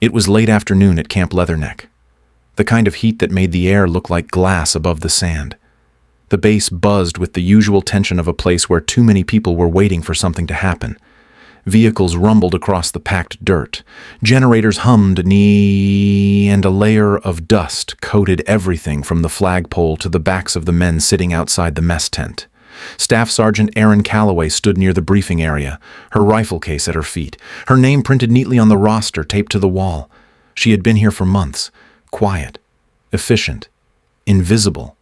It was late afternoon at Camp Leatherneck, the kind of heat that made the air look like glass above the sand. The base buzzed with the usual tension of a place where too many people were waiting for something to happen. Vehicles rumbled across the packed dirt. Generators hummed and a layer of dust coated everything from the flagpole to the backs of the men sitting outside the mess tent. Staff Sergeant Erin Calloway stood near the briefing area, her rifle case at her feet, her name printed neatly on the roster taped to the wall. She had been here for months, quiet, efficient, invisible.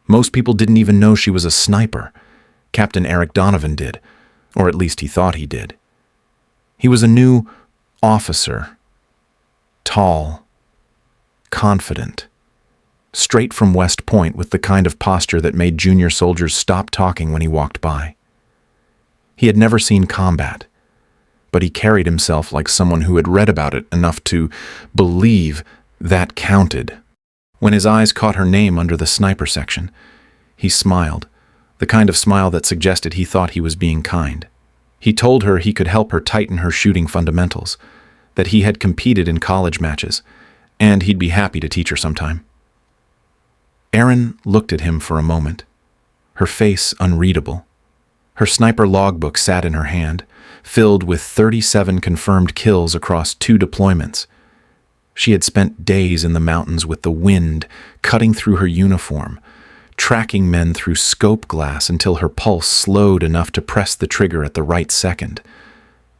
Most people didn't even know she was a sniper. Captain Eric Donovan did, or at least he thought he did. He was a new officer, tall, confident, straight from West Point with the kind of posture that made junior soldiers stop talking when he walked by. He had never seen combat, but he carried himself like someone who had read about it enough to believe that counted. When his eyes caught her name under the sniper section, he smiled, the kind of smile that suggested he thought he was being kind. He told her he could help her tighten her shooting fundamentals, that he had competed in college matches, and he'd be happy to teach her sometime. Erin looked at him for a moment, her face unreadable. Her sniper logbook sat in her hand, filled with 37 confirmed kills across 2 deployments. She had spent days in the mountains with the wind cutting through her uniform, tracking men through scope glass until her pulse slowed enough to press the trigger at the right second.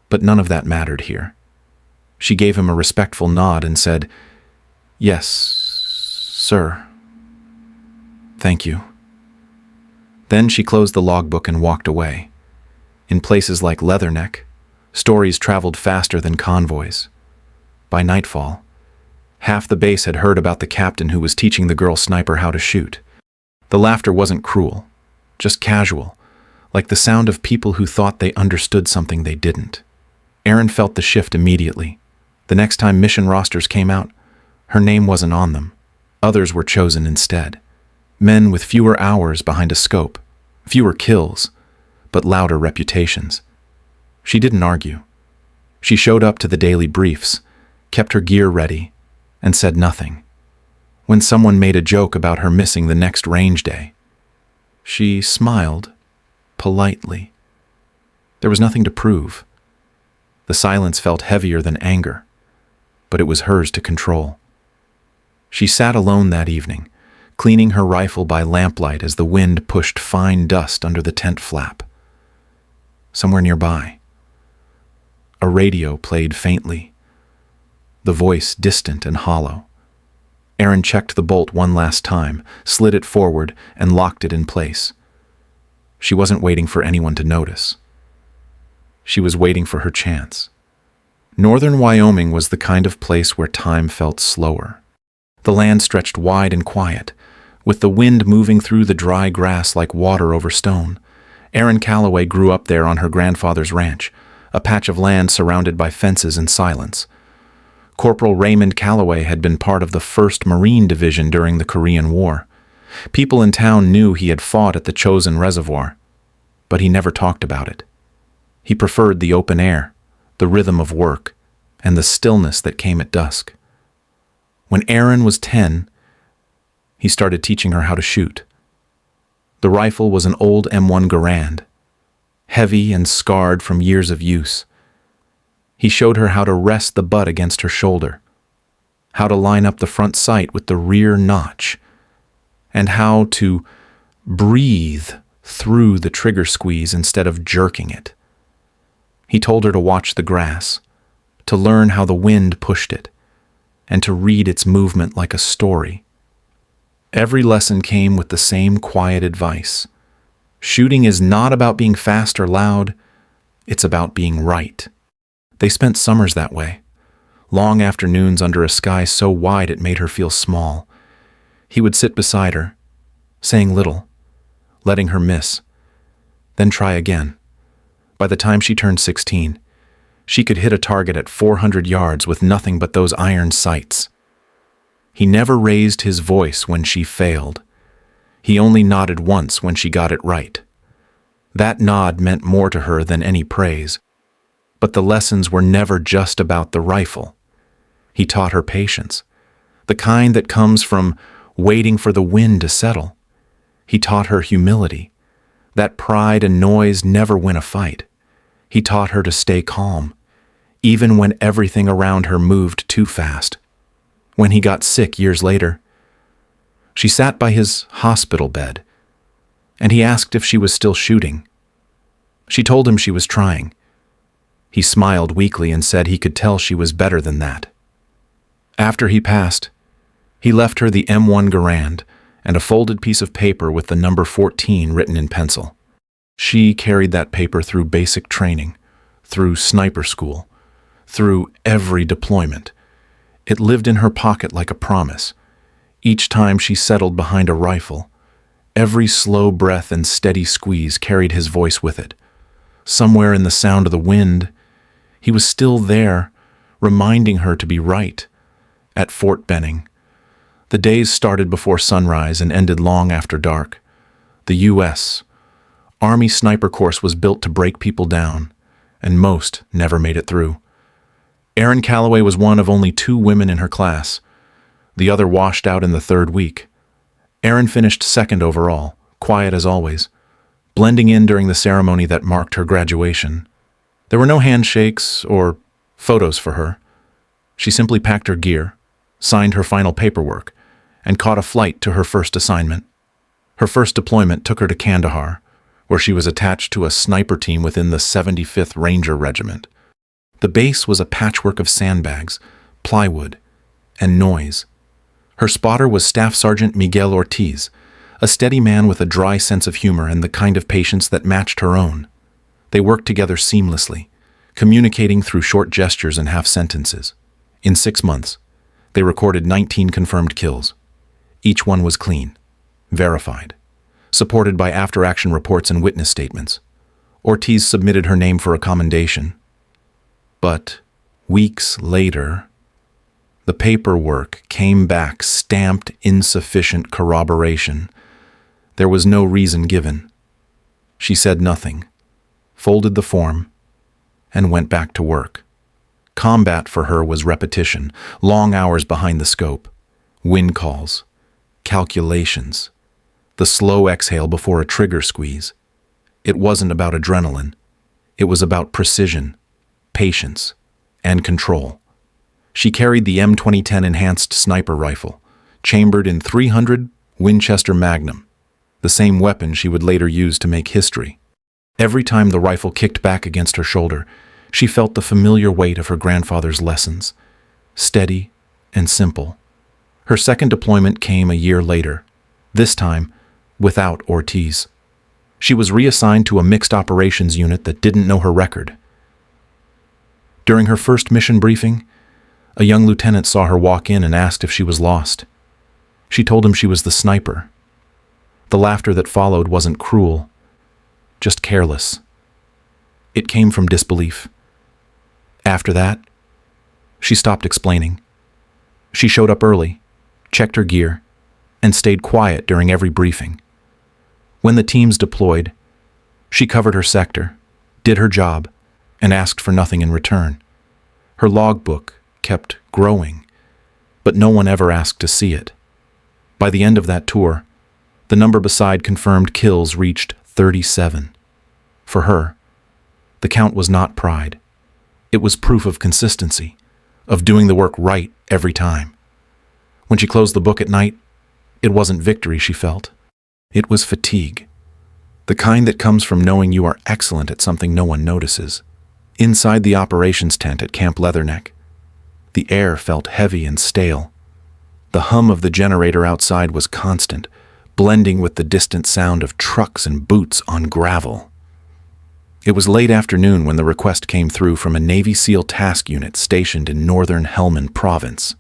But none of that mattered here. She gave him a respectful nod and said, "Yes, sir. Thank you." Then she closed the logbook and walked away. In places like Leatherneck, stories traveled faster than convoys. By nightfall, half the base had heard about the captain who was teaching the girl sniper how to shoot. The laughter wasn't cruel, just casual, like the sound of people who thought they understood something they didn't. Erin felt the shift immediately. The next time mission rosters came out, her name wasn't on them. Others were chosen instead. Men with fewer hours behind a scope, fewer kills, but louder reputations. She didn't argue. She showed up to the daily briefs, kept her gear ready, and said nothing. When someone made a joke about her missing the next range day, she smiled politely. There was nothing to prove. The silence felt heavier than anger, but it was hers to control. She sat alone that evening, cleaning her rifle by lamplight as the wind pushed fine dust under the tent flap. Somewhere nearby, a radio played faintly, the voice distant and hollow. Erin checked the bolt one last time, slid it forward, and locked it in place. She wasn't waiting for anyone to notice. She was waiting for her chance. Northern Wyoming was the kind of place where time felt slower. The land stretched wide and quiet, with the wind moving through the dry grass like water over stone. Erin Calloway grew up there on her grandfather's ranch, a patch of land surrounded by fences and silence. Corporal Raymond Calloway had been part of the 1st Marine Division during the Korean War. People in town knew he had fought at the Chosin Reservoir, but he never talked about it. He preferred the open air, the rhythm of work, and the stillness that came at dusk. When Erin was 10, he started teaching her how to shoot. The rifle was an old M1 Garand, heavy and scarred from years of use. He showed her how to rest the butt against her shoulder, how to line up the front sight with the rear notch, and how to breathe through the trigger squeeze instead of jerking it. He told her to watch the grass, to learn how the wind pushed it, and to read its movement like a story. Every lesson came with the same quiet advice. Shooting is not about being fast or loud, it's about being right. They spent summers that way, long afternoons under a sky so wide it made her feel small. He would sit beside her, saying little, letting her miss, then try again. By the time she turned 16, she could hit a target at 400 yards with nothing but those iron sights. He never raised his voice when she failed. He only nodded once when she got it right. That nod meant more to her than any praise. But the lessons were never just about the rifle. He taught her patience, the kind that comes from waiting for the wind to settle. He taught her humility, that pride and noise never win a fight. He taught her to stay calm, even when everything around her moved too fast. When he got sick years later, she sat by his hospital bed, and he asked if she was still shooting. She told him she was trying. He smiled weakly and said he could tell she was better than that. After he passed, he left her the M1 Garand and a folded piece of paper with the number 14 written in pencil. She carried that paper through basic training, through sniper school, through every deployment. It lived in her pocket like a promise. Each time she settled behind a rifle, every slow breath and steady squeeze carried his voice with it. Somewhere in the sound of the wind, he was still there, reminding her to be right. At Fort Benning, the days started before sunrise and ended long after dark. The U.S. Army Sniper Course was built to break people down, and most never made it through. Erin Calloway was one of only 2 women in her class. The other washed out in the 3rd week. Erin finished 2nd overall, quiet as always, blending in during the ceremony that marked her graduation. There were no handshakes or photos for her. She simply packed her gear, signed her final paperwork, and caught a flight to her first assignment. Her first deployment took her to Kandahar, where she was attached to a sniper team within the 75th Ranger Regiment. The base was a patchwork of sandbags, plywood, and noise. Her spotter was Staff Sergeant Miguel Ortiz, a steady man with a dry sense of humor and the kind of patience that matched her own. They worked together seamlessly, communicating through short gestures and half sentences. In 6 months, they recorded 19 confirmed kills. Each one was clean, verified, supported by after-action reports and witness statements. Ortiz submitted her name for a commendation. But weeks later, the paperwork came back stamped insufficient corroboration. There was no reason given. She said nothing, folded the form, and went back to work. Combat for her was repetition, long hours behind the scope, wind calls, calculations, the slow exhale before a trigger squeeze. It wasn't about adrenaline. It was about precision, patience, and control. She carried the M2010 enhanced sniper rifle, chambered in .300 Winchester Magnum, the same weapon she would later use to make history. Every time the rifle kicked back against her shoulder, she felt the familiar weight of her grandfather's lessons, steady and simple. Her second deployment came a year later, this time without Ortiz. She was reassigned to a mixed operations unit that didn't know her record. During her first mission briefing, a young lieutenant saw her walk in and asked if she was lost. She told him she was the sniper. The laughter that followed wasn't cruel, just careless. It came from disbelief. After that, she stopped explaining. She showed up early, checked her gear, and stayed quiet during every briefing. When the teams deployed, she covered her sector, did her job, and asked for nothing in return. Her logbook kept growing, but no one ever asked to see it. By the end of that tour, the number beside confirmed kills reached 37. For her, the count was not pride. It was proof of consistency, of doing the work right every time. When she closed the book at night, it wasn't victory she felt. It was fatigue, the kind that comes from knowing you are excellent at something no one notices. Inside the operations tent at Camp Leatherneck, the air felt heavy and stale. The hum of the generator outside was constant, blending with the distant sound of trucks and boots on gravel. It was late afternoon when the request came through from a Navy SEAL task unit stationed in northern Helmand Province.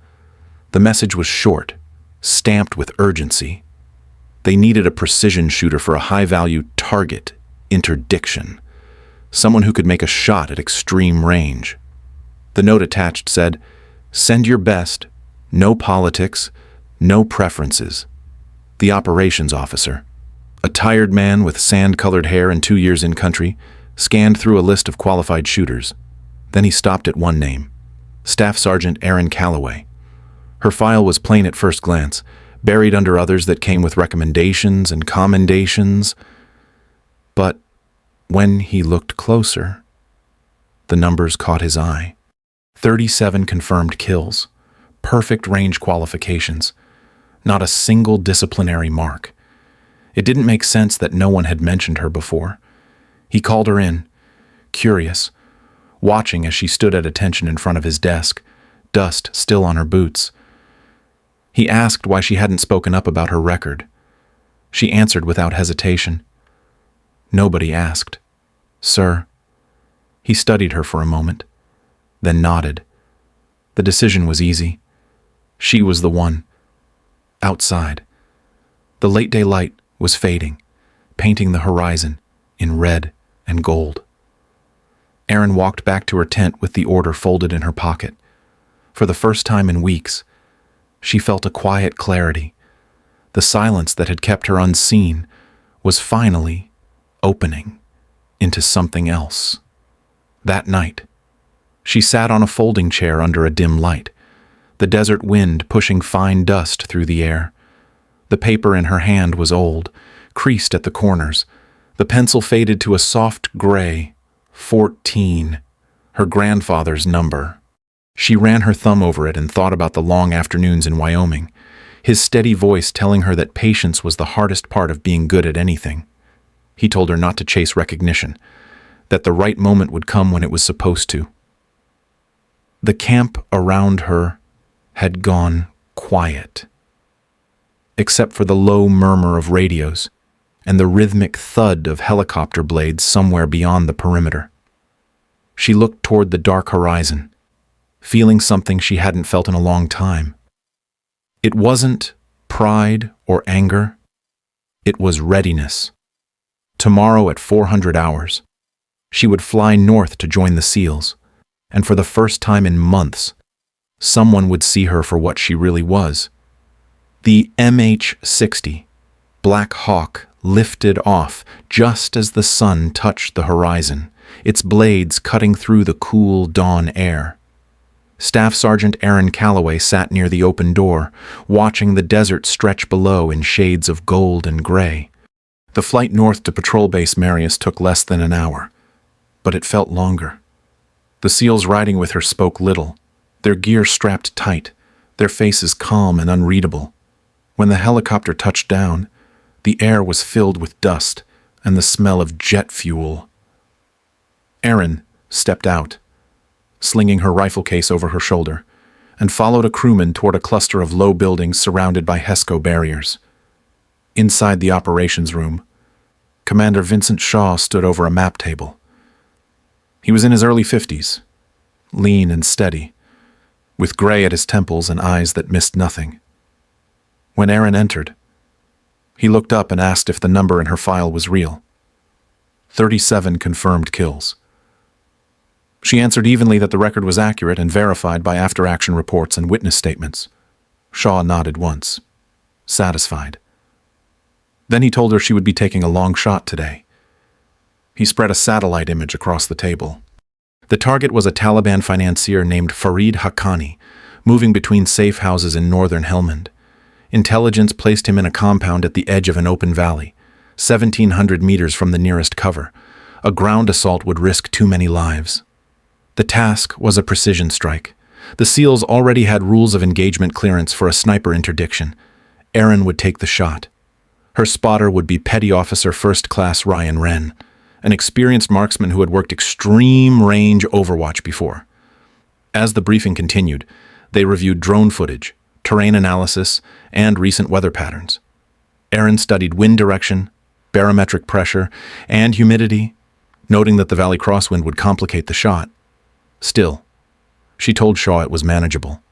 The message was short, stamped with urgency. They needed a precision shooter for a high-value target interdiction, someone who could make a shot at extreme range. The note attached said, "Send your best, no politics, no preferences." The operations officer, a tired man with sand-colored hair and 2 years in country, scanned through a list of qualified shooters. Then he stopped at one name, Staff Sergeant Erin Calloway. Her file was plain at first glance, buried under others that came with recommendations and commendations. But when he looked closer, the numbers caught his eye. 37 confirmed kills, perfect range qualifications, not a single disciplinary mark. It didn't make sense that no one had mentioned her before. He called her in, curious, watching as she stood at attention in front of his desk, dust still on her boots. He asked why she hadn't spoken up about her record. She answered without hesitation. Nobody asked. Sir. He studied her for a moment, then nodded. The decision was easy. She was the one. Outside. The late day light was fading, painting the horizon in red and gold. Erin walked back to her tent with the order folded in her pocket. For the first time in weeks, she felt a quiet clarity. The silence that had kept her unseen was finally opening into something else. That night, she sat on a folding chair under a dim light, the desert wind pushing fine dust through the air. The paper in her hand was old, creased at the corners. The pencil faded to a soft gray, 14, her grandfather's number. She ran her thumb over it and thought about the long afternoons in Wyoming, his steady voice telling her that patience was the hardest part of being good at anything. He told her not to chase recognition, that the right moment would come when it was supposed to. The camp around her had gone quiet, except for the low murmur of radios and the rhythmic thud of helicopter blades somewhere beyond the perimeter. She looked toward the dark horizon, feeling something she hadn't felt in a long time. It wasn't pride or anger. It was readiness. Tomorrow at 400 hours, she would fly north to join the SEALs, and for the first time in months, someone would see her for what she really was. The MH-60, Black Hawk, lifted off just as the sun touched the horizon, its blades cutting through the cool dawn air. Staff Sergeant Erin Calloway sat near the open door, watching the desert stretch below in shades of gold and gray. The flight north to Patrol Base Marius took less than an hour, but it felt longer. The SEALs riding with her spoke little, their gear strapped tight, their faces calm and unreadable. When the helicopter touched down, the air was filled with dust and the smell of jet fuel. Erin stepped out, slinging her rifle case over her shoulder, and followed a crewman toward a cluster of low buildings surrounded by HESCO barriers. Inside the operations room, Commander Vincent Shaw stood over a map table. He was in his early 50s, lean and steady, with gray at his temples and eyes that missed nothing. When Erin entered, he looked up and asked if the number in her file was real. 37 confirmed kills. She answered evenly that the record was accurate and verified by after-action reports and witness statements. Shaw nodded once, satisfied. Then he told her she would be taking a long shot today. He spread a satellite image across the table. The target was a Taliban financier named Farid Haqqani, moving between safe houses in northern Helmand. Intelligence placed him in a compound at the edge of an open valley, 1,700 meters from the nearest cover. A ground assault would risk too many lives. The task was a precision strike. The SEALs already had rules of engagement clearance for a sniper interdiction. Erin would take the shot. Her spotter would be Petty Officer First Class Ryan Wren, an experienced marksman who had worked extreme range overwatch before. As the briefing continued, they reviewed drone footage, terrain analysis, and recent weather patterns. Erin studied wind direction, barometric pressure, and humidity, noting that the valley crosswind would complicate the shot. Still, she told Shaw it was manageable.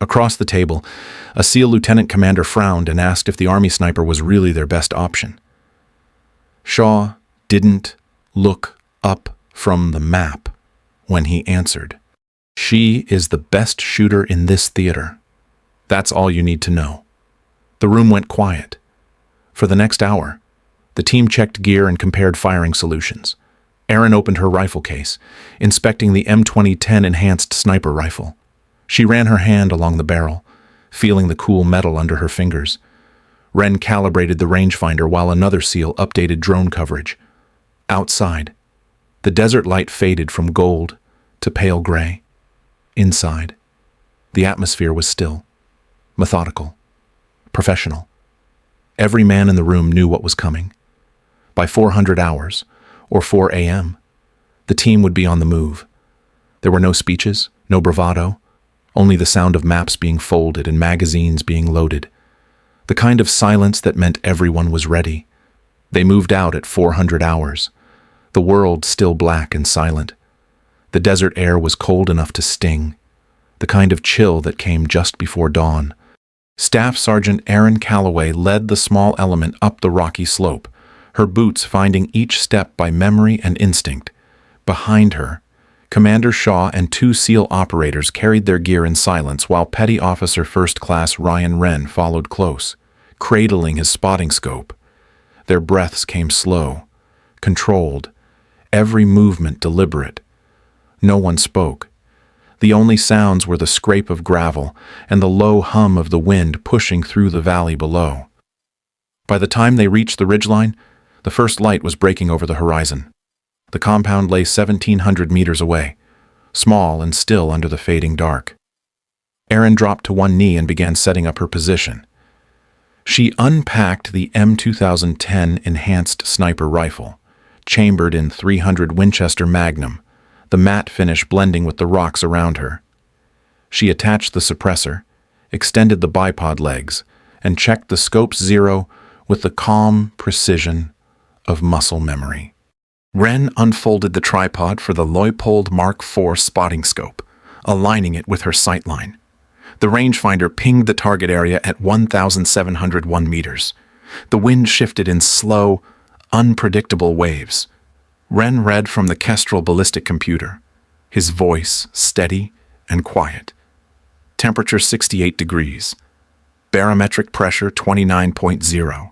Across the table, a SEAL lieutenant commander frowned and asked if the Army sniper was really their best option. Shaw didn't look up from the map when he answered. She is the best shooter in this theater. That's all you need to know. The room went quiet. For the next hour, the team checked gear and compared firing solutions. Erin opened her rifle case, inspecting the M2010 enhanced sniper rifle. She ran her hand along the barrel, feeling the cool metal under her fingers. Wren calibrated the rangefinder while another SEAL updated drone coverage. Outside, the desert light faded from gold to pale gray. Inside, the atmosphere was still, methodical, professional. Every man in the room knew what was coming. By 400 hours, or 4 a.m., the team would be on the move. There were no speeches, no bravado, only the sound of maps being folded and magazines being loaded. The kind of silence that meant everyone was ready. They moved out at 400 hours, the world still black and silent. The desert air was cold enough to sting, the kind of chill that came just before dawn. Staff Sergeant Erin Calloway led the small element up the rocky slope, her boots finding each step by memory and instinct. Behind her, Commander Shaw and 2 SEAL operators carried their gear in silence while Petty Officer First Class Ryan Wren followed close, cradling his spotting scope. Their breaths came slow, controlled, every movement deliberate. No one spoke. The only sounds were the scrape of gravel and the low hum of the wind pushing through the valley below. By the time they reached the ridgeline, the first light was breaking over the horizon. The compound lay 1,700 meters away, small and still under the fading dark. Erin dropped to one knee and began setting up her position. She unpacked the M2010 enhanced sniper rifle, chambered in .300 Winchester Magnum, the matte finish blending with the rocks around her. She attached the suppressor, extended the bipod legs, and checked the scope's zero with the calm precision of muscle memory. Wren unfolded the tripod for the Leupold Mark IV spotting scope, aligning it with her sightline. The rangefinder pinged the target area at 1,701 meters. The wind shifted in slow, unpredictable waves. Wren read from the Kestrel ballistic computer, his voice steady and quiet. Temperature 68 degrees. Barometric pressure 29.0.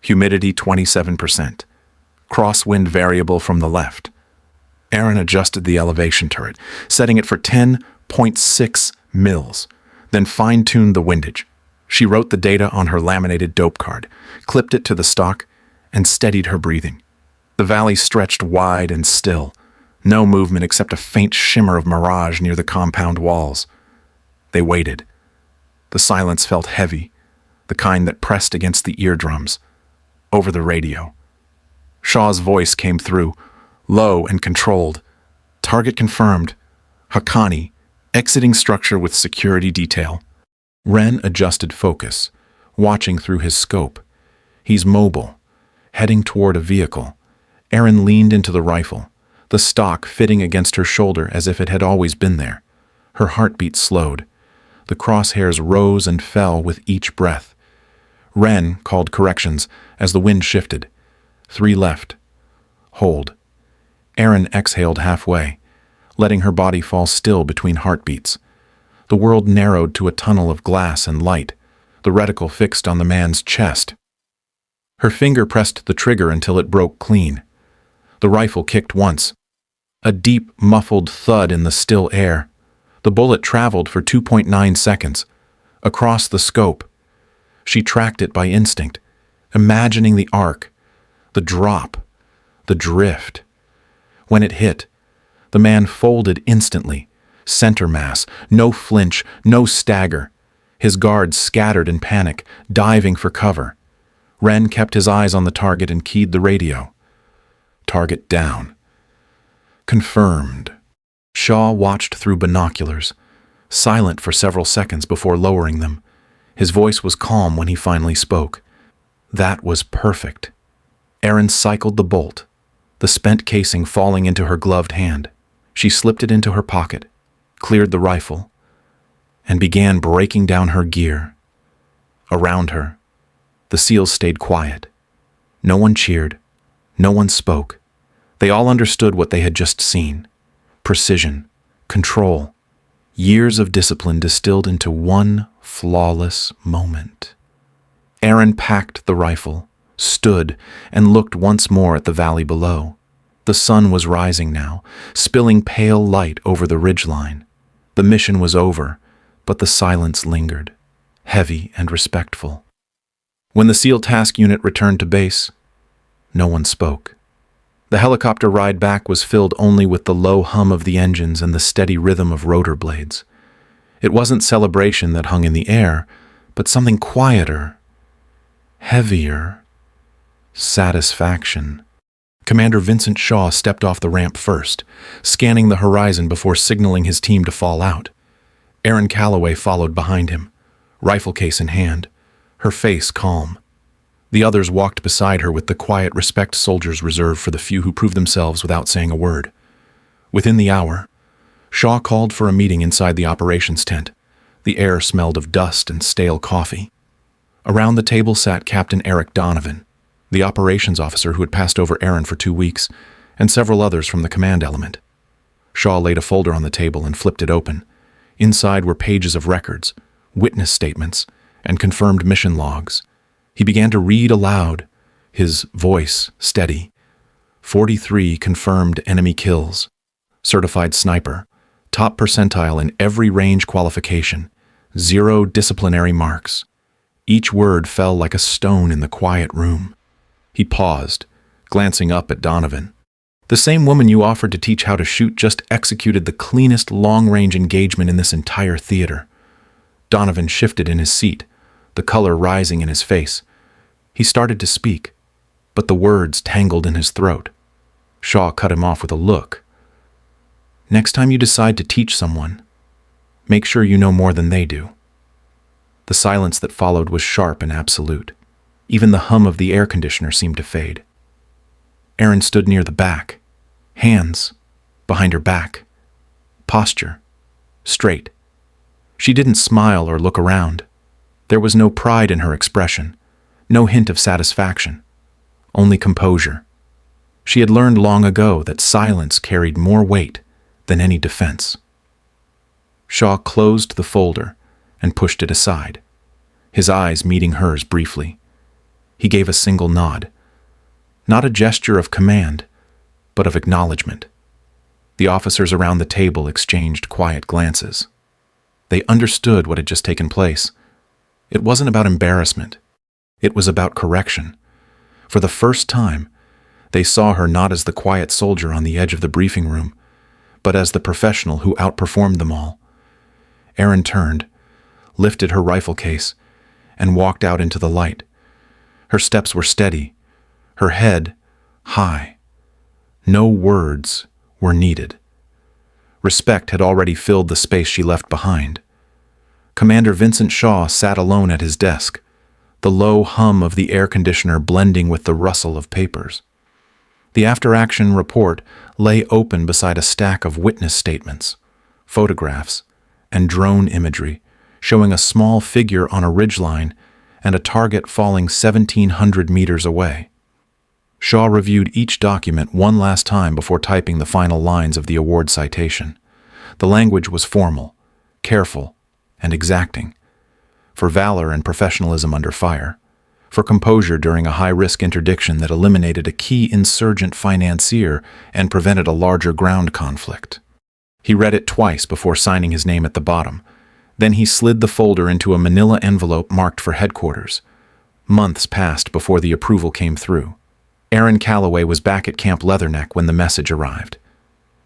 Humidity 27%. Crosswind variable from the left. Erin adjusted the elevation turret, setting it for 10.6 mils, then fine-tuned the windage. She wrote the data on her laminated dope card, clipped it to the stock, and steadied her breathing. The valley stretched wide and still, no movement except a faint shimmer of mirage near the compound walls. They waited. The silence felt heavy, the kind that pressed against the eardrums. Over the radio, Shaw's voice came through, low and controlled. Target confirmed. Haqqani, exiting structure with security detail. Wren adjusted focus, watching through his scope. He's mobile, heading toward a vehicle. Erin leaned into the rifle, the stock fitting against her shoulder as if it had always been there. Her heartbeat slowed. The crosshairs rose and fell with each breath. Wren called corrections as the wind shifted. 3 left. Hold. Erin exhaled halfway, letting her body fall still between heartbeats. The world narrowed to a tunnel of glass and light, the reticle fixed on the man's chest. Her finger pressed the trigger until it broke clean. The rifle kicked once. A deep, muffled thud in the still air. The bullet traveled for 2.9 seconds. Across the scope. She tracked it by instinct, imagining the arc, the drop, the drift. When it hit, the man folded instantly. Center mass, no flinch, no stagger. His guards scattered in panic, diving for cover. Wren kept his eyes on the target and keyed the radio. Target down. Confirmed. Shaw watched through binoculars, silent for several seconds before lowering them. His voice was calm when he finally spoke. That was perfect. Erin cycled the bolt, the spent casing falling into her gloved hand. She slipped it into her pocket, cleared the rifle, and began breaking down her gear. Around her, the SEALs stayed quiet. No one cheered. No one spoke. They all understood what they had just seen. Precision, control, years of discipline distilled into one flawless moment. Erin packed the rifle, stood, and looked once more at the valley below. The The sun was rising now, spilling pale light over the ridgeline. The mission was over, but the silence lingered, heavy and respectful. When the SEAL task unit returned to base, no one spoke. The helicopter ride back was filled only with the low hum of the engines and the steady rhythm of rotor blades. It wasn't celebration that hung in the air, but something quieter, heavier, satisfaction. Commander Vincent Shaw stepped off the ramp first, scanning the horizon before signaling his team to fall out. Erin Calloway followed behind him, rifle case in hand, her face calm. The others walked beside her with the quiet respect soldiers reserve for the few who prove themselves without saying a word. Within the hour, Shaw called for a meeting inside the operations tent. The air smelled of dust and stale coffee. Around the table sat Captain Eric Donovan, the operations officer who had passed over Erin for 2 weeks, and several others from the command element. Shaw laid a folder on the table and flipped it open. Inside were pages of records, witness statements, and confirmed mission logs. He began to read aloud, his voice steady. 43 confirmed enemy kills. Certified sniper. Top percentile in every range qualification. 0 disciplinary marks. Each word fell like a stone in the quiet room. He paused, glancing up at Donovan. The same woman you offered to teach how to shoot just executed the cleanest long-range engagement in this entire theater. Donovan shifted in his seat, the color rising in his face. He started to speak, but the words tangled in his throat. Shaw cut him off with a look. Next time you decide to teach someone, make sure you know more than they do. The silence that followed was sharp and absolute. Even the hum of the air conditioner seemed to fade. Erin stood near the back, hands behind her back, posture straight. She didn't smile or look around. There was no pride in her expression, no hint of satisfaction, only composure. She had learned long ago that silence carried more weight than any defense. Shaw closed the folder and pushed it aside, his eyes meeting hers briefly. He gave a single nod, not a gesture of command, but of acknowledgement. The officers around the table exchanged quiet glances. They understood what had just taken place. It wasn't about embarrassment. It was about correction. For the first time, they saw her not as the quiet soldier on the edge of the briefing room, but as the professional who outperformed them all. Erin turned, lifted her rifle case, and walked out into the light. Her steps were steady, her head high. No words were needed. Respect had already filled the space she left behind. Commander Vincent Shaw sat alone at his desk, the low hum of the air conditioner blending with the rustle of papers. The after-action report lay open beside a stack of witness statements, photographs, and drone imagery, showing a small figure on a ridgeline and a target falling 1,700 meters away. Shaw reviewed each document one last time before typing the final lines of the award citation. The language was formal, careful, and exacting. For valor and professionalism under fire. For composure during a high-risk interdiction that eliminated a key insurgent financier and prevented a larger ground conflict. He read it twice before signing his name at the bottom. Then he slid the folder into a manila envelope marked for headquarters. Months passed before the approval came through. Erin Calloway was back at Camp Leatherneck when the message arrived.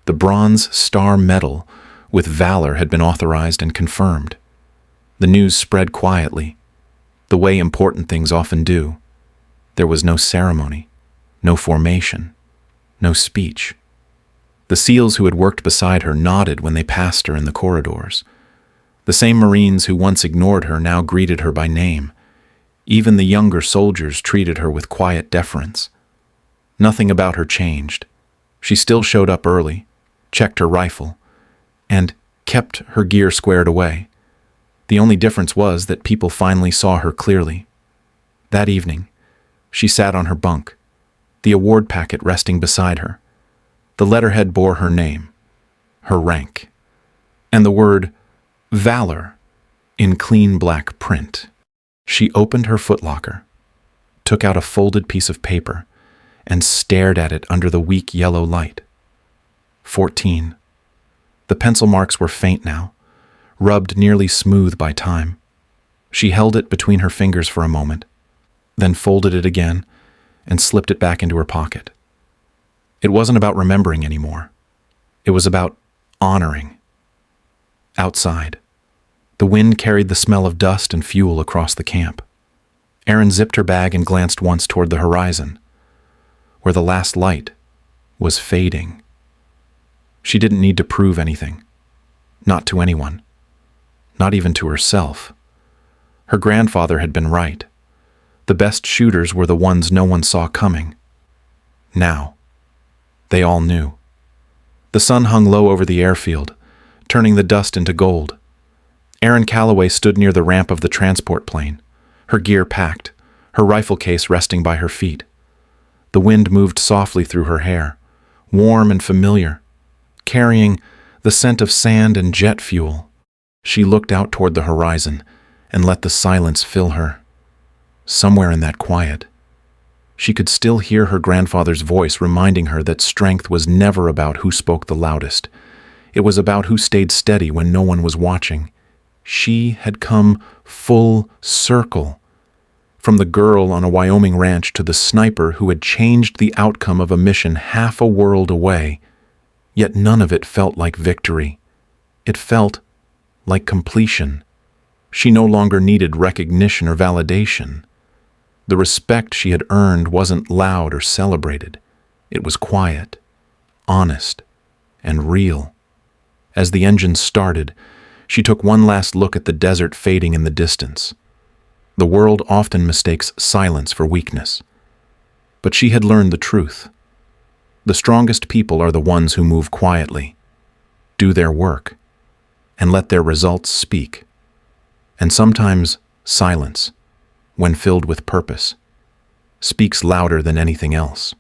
The Bronze Star Medal with Valor had been authorized and confirmed. The news spread quietly, the way important things often do. There was no ceremony, no formation, no speech. The SEALs who had worked beside her nodded when they passed her in the corridors. The same Marines who once ignored her now greeted her by name. Even the younger soldiers treated her with quiet deference. Nothing about her changed. She still showed up early, checked her rifle, and kept her gear squared away. The only difference was that people finally saw her clearly. That evening, she sat on her bunk, the award packet resting beside her. The letterhead bore her name, her rank, and the word Valor in clean black print. She opened her footlocker, took out a folded piece of paper, and stared at it under the weak yellow light. 14. The pencil marks were faint now, rubbed nearly smooth by time. She held it between her fingers for a moment, then folded it again and slipped it back into her pocket. It wasn't about remembering anymore. It was about honoring. Outside, the wind carried the smell of dust and fuel across the camp. Erin zipped her bag and glanced once toward the horizon, where the last light was fading. She didn't need to prove anything. Not to anyone. Not even to herself. Her grandfather had been right. The best shooters were the ones no one saw coming. Now, they all knew. The sun hung low over the airfield, turning the dust into gold. Erin Calloway stood near the ramp of the transport plane, her gear packed, her rifle case resting by her feet. The wind moved softly through her hair, warm and familiar, carrying the scent of sand and jet fuel. She looked out toward the horizon and let the silence fill her. Somewhere in that quiet, she could still hear her grandfather's voice reminding her that strength was never about who spoke the loudest. It was about who stayed steady when no one was watching. She had come full circle. From the girl on a Wyoming ranch to the sniper who had changed the outcome of a mission half a world away. Yet none of it felt like victory. It felt like completion. She no longer needed recognition or validation. The respect she had earned wasn't loud or celebrated. It was quiet, honest, and real. As the engine started, she took one last look at the desert fading in the distance. The world often mistakes silence for weakness. But she had learned the truth. The strongest people are the ones who move quietly, do their work, and let their results speak. And sometimes silence, when filled with purpose, speaks louder than anything else.